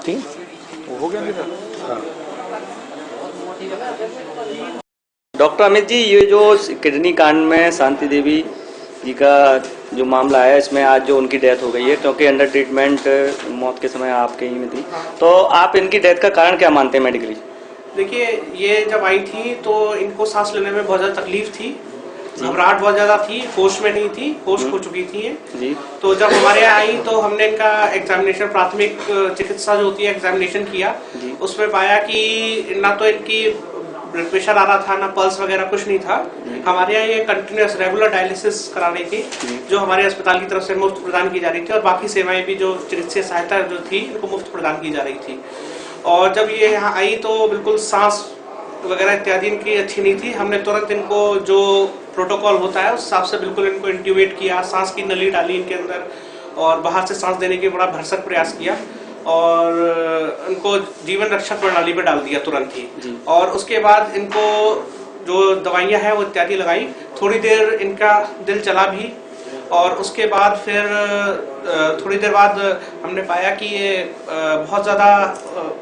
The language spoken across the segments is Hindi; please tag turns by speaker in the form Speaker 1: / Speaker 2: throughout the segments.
Speaker 1: ठीक
Speaker 2: हो गया मेरा।
Speaker 1: हाँ।
Speaker 3: डॉक्टर अमित जी, ये जो किडनी कांड में शांति देवी जी का जो मामला है, इसमें आज जो उनकी डेथ हो गई है, क्योंकि अंडर ट्रीटमेंट मौत के समय आपके ही में थी, तो आप इनकी डेथ का कारण क्या मानते हैं मेडिकली?
Speaker 4: देखिए, ये जब आई थी तो इनको सांस लेने में बहुत ज़्यादा तकलीफ थी, घबराहट बहुत ज़्यादा थी, होश में नहीं थी, होश खो चुकी थी ये
Speaker 3: जी।
Speaker 4: तो जब हमारे यहाँ आई तो हमने इनका एग्जामिनेशन, प्राथमिक चिकित्सा जो होती है एग्जामिनेशन किया, उसमें पाया कि ना तो इनकी ब्लड प्रेशर आ रहा था, ना पल्स वगैरह कुछ नहीं था। हमारे यहाँ ये कंटिन्यूस रेगुलर डायलिसिस करा रही थी, जो हमारे अस्पताल की तरफ से मुफ्त प्रदान की जा रही थी, और बाकी सेवाएं भी जो चिकित्सीय सहायता जो थी इनको मुफ्त प्रदान की जा रही थी। और जब ये यहाँ आई तो बिल्कुल सांस वगैरह इत्यादि इनकी अच्छी नहीं थी। हमने तुरंत इनको जो प्रोटोकॉल होता है उस हिसाब से बिल्कुल इनको इंट्यूबेट किया, सांस की नली डाली इनके अंदर और बाहर से सांस देने की बड़ा भरसक प्रयास किया और उनको जीवन रक्षक प्रणाली में डाल दिया तुरंत ही। और उसके बाद इनको जो दवाइयाँ हैं वो इत्यादि लगाई। थोड़ी देर इनका दिल चला भी और उसके बाद फिर थोड़ी देर बाद हमने पाया कि ये बहुत ज़्यादा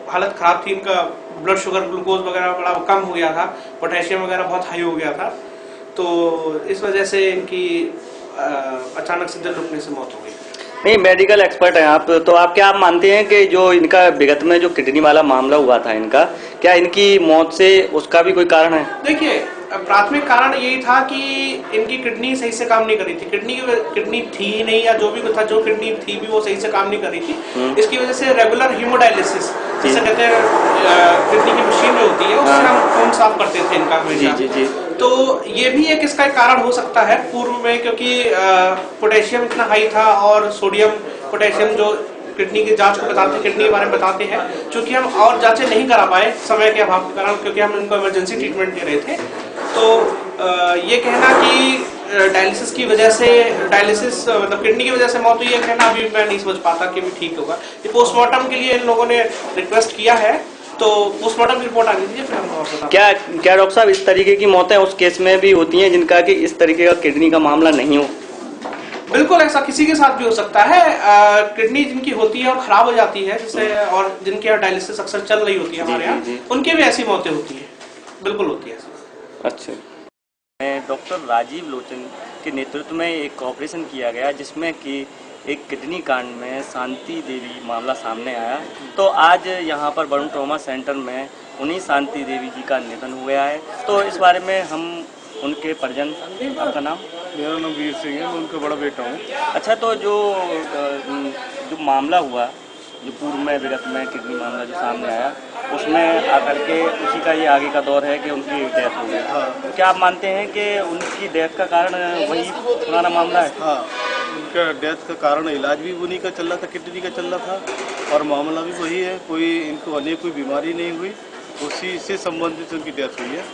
Speaker 4: हालत ख़राब थी। इनका ब्लड शुगर, ग्लूकोज वगैरह बड़ा कम हो गया था, पोटेशियम वगैरह बहुत हाई हो गया था, तो इस वजह से इनकी अचानक से दिल रुकने से मौत हो गई।
Speaker 3: नहीं, मेडिकल एक्सपर्ट हैं आप, तो आप क्या मानते हैं कि जो इनका विगत में जो किडनी वाला मामला हुआ था इनका, क्या इनकी मौत से उसका भी कोई कारण है?
Speaker 4: देखिए, प्राथमिक कारण यही था कि इनकी किडनी सही से काम नहीं कर रही थी। किडनी थी ही नहीं, या जो भी था, जो किडनी थी भी वो सही से काम नहीं कर रही थी। इसकी वजह से रेगुलर हीमोडायलिसिस, जिसे कहते हैं किडनी की मशीन जो होती है, उससे हम खून साफ करते थे इनका हमेशा।
Speaker 3: जी।
Speaker 4: तो ये भी एक इसका एक कारण हो सकता है पूर्व में, क्योंकि पोटेशियम इतना हाई था और सोडियम पोटेशियम जो किडनी की जांच को बताते हैं, किडनी के बारे में बताते हैं, क्योंकि हम और जांचें नहीं करा पाए समय के अभाव के कारण, क्योंकि हम इनको इमरजेंसी ट्रीटमेंट दे रहे थे। तो ये कहना कि डायलिसिस की वजह से, डायलिसिस मतलब किडनी की वजह से मौत हुई, ये कहना अभी मैं नहीं समझ पाता कि भी ठीक होगा। ये पोस्टमार्टम के लिए इन लोगों ने रिक्वेस्ट किया है, तो पोस्टमार्टम की रिपोर्ट आनी चाहिए, फिर हम और बता।
Speaker 3: क्या डॉक्टर साहब, इस तरीके की मौतें उस केस में भी होती हैं जिनका कि इस तरीके का किडनी का मामला नहीं हो?
Speaker 4: बिल्कुल, ऐसा किसी के साथ भी हो सकता है। किडनी जिनकी होती है और खराब हो जाती है, जैसे और जिनके यहाँ डायलिसिस अक्सर चल रही होती है हमारे यहाँ, उनके भी ऐसी मौतें होती है, बिल्कुल होती है।
Speaker 3: अच्छा। डॉक्टर राजीव लोचन के नेतृत्व में एक ऑपरेशन किया गया जिसमें कि एक किडनी कांड में शांति देवी मामला सामने आया, तो आज यहाँ पर वरुण ट्रॉमा सेंटर में उन्हीं शांति देवी जी का निधन हो गया है। तो इस बारे में हम उनके परिजन, आपका नाम?
Speaker 2: मेरा नाम वीर सिंह है, मैं उनका बड़ा बेटा हूँ।
Speaker 3: अच्छा, तो जो मामला हुआ, जो पूर्व में विगत में किडनी मामला जो सामने आया, उसमें आकर के उसी का ये आगे का दौर है कि उनकी डेथ हो गई। तो क्या आप मानते हैं कि उनकी डेथ का कारण वही पुराना मामला है?
Speaker 2: हाँ, उनका डेथ का कारण इलाज भी उन्हीं का चल रहा था, किडनी का चल रहा था, और मामला भी वही है। कोई इनको अन्य कोई बीमारी नहीं हुई, उसी से संबंधित उनकी डेथ हुई है।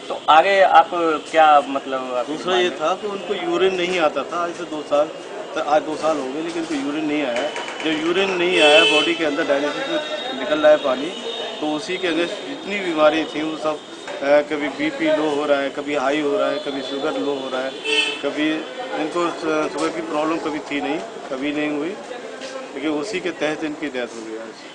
Speaker 3: तो आगे आप क्या मतलब?
Speaker 2: दूसरा ये था कि उनको यूरिन नहीं आता था आज से 2 साल, आज 2 साल हो गए, लेकिन उनको यूरिन नहीं आया। जब यूरिन नहीं आया, बॉडी के अंदर डायलिसिस में निकल रहा है पानी, तो उसी के अंदर जितनी बीमारी थी वो सब, कभी बीपी लो हो रहा है, कभी हाई हो रहा है, कभी शुगर लो हो रहा है, कभी इनको शुगर की प्रॉब्लम कभी थी नहीं, कभी नहीं हुई, लेकिन उसी के तहत इनकी डेथ हो गई।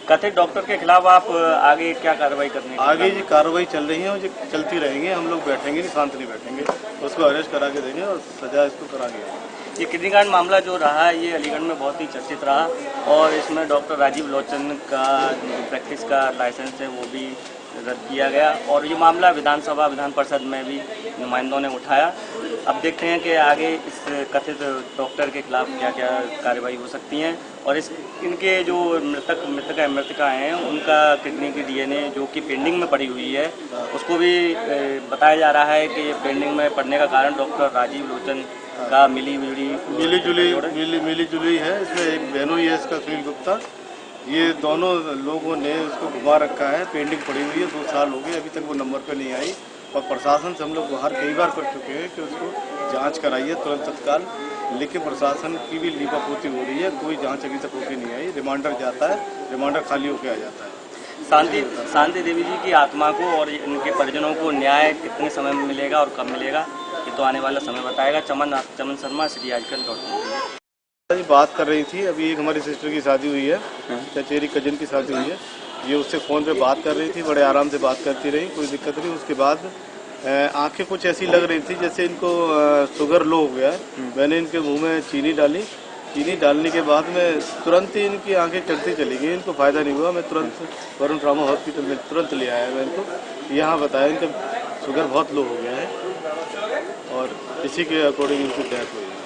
Speaker 3: कथित डॉक्टर के खिलाफ आप आगे क्या कार्रवाई करने?
Speaker 2: आगे ये कार्रवाई चल रही है और ये चलती रहेंगे। हम लोग बैठेंगे नहीं, शांत नहीं बैठेंगे, उसको अरेस्ट करा के देंगे और सजा इसको करा के।
Speaker 3: ये किडनी कांड मामला जो रहा, ये अलीगढ़ में बहुत ही चर्चित रहा और इसमें डॉक्टर राजीव लोचन का जो प्रैक्टिस का लाइसेंस है वो भी रद्द किया गया, और ये मामला विधान परिषद में भी नुमाइंदों ने उठाया। अब देखते हैं कि आगे इस कथित डॉक्टर के खिलाफ क्या क्या कार्रवाई हो सकती हैं, और इनके जो मृतका हैं उनका किडनी की डीएनए जो कि पेंडिंग में पड़ी हुई है, उसको भी बताया जा रहा है कि ये पेंडिंग में पड़ने का कारण डॉक्टर राजीव लोचन का मिली जुली है। इसमें एक बहनोई है इसका, सुनील गुप्ता, ये दोनों लोगों ने उसको घुमा रखा है, पेंडिंग पड़ी हुई है, 2 साल हो गए, अभी तक वो नंबर पे नहीं आई। और प्रशासन से हम लोग बाहर कई बार कर चुके हैं कि उसको जांच कराइए तुरंत तत्काल, लेकिन प्रशासन की भी लीपापोती हो रही है, कोई जांच अभी तक होकर नहीं आई। रिमांडर जाता है, रिमांडर खाली होकर आ जाता है। शांति देवी जी की आत्मा को और इनके परिजनों को न्याय कितने समय में मिलेगा और कब मिलेगा, ये तो आने वाला समय बताएगा। चमन शर्मा, सिटी आजकल.com।
Speaker 2: जी बात कर रही थी, अभी एक हमारी सिस्टर की शादी हुई है, चचेरी कजन की शादी हुई है, ये उससे फ़ोन पे बात कर रही थी, बड़े आराम से बात करती रही, कोई दिक्कत नहीं। उसके बाद आंखें कुछ ऐसी लग रही थी जैसे इनको शुगर लो हो गया है। मैंने इनके मुंह में चीनी डाली, चीनी डालने के बाद में तुरंत ही इनकी आंखें चलती चली गई, इनको फ़ायदा नहीं हुआ। मैं तुरंत वरुण ट्रामा हॉस्पिटल में तुरंत ले आया मैं इनको, यहाँ बताया इनका शुगर बहुत लो हो गया है और इसी के अकॉर्डिंग इनकी डेथ हुई है।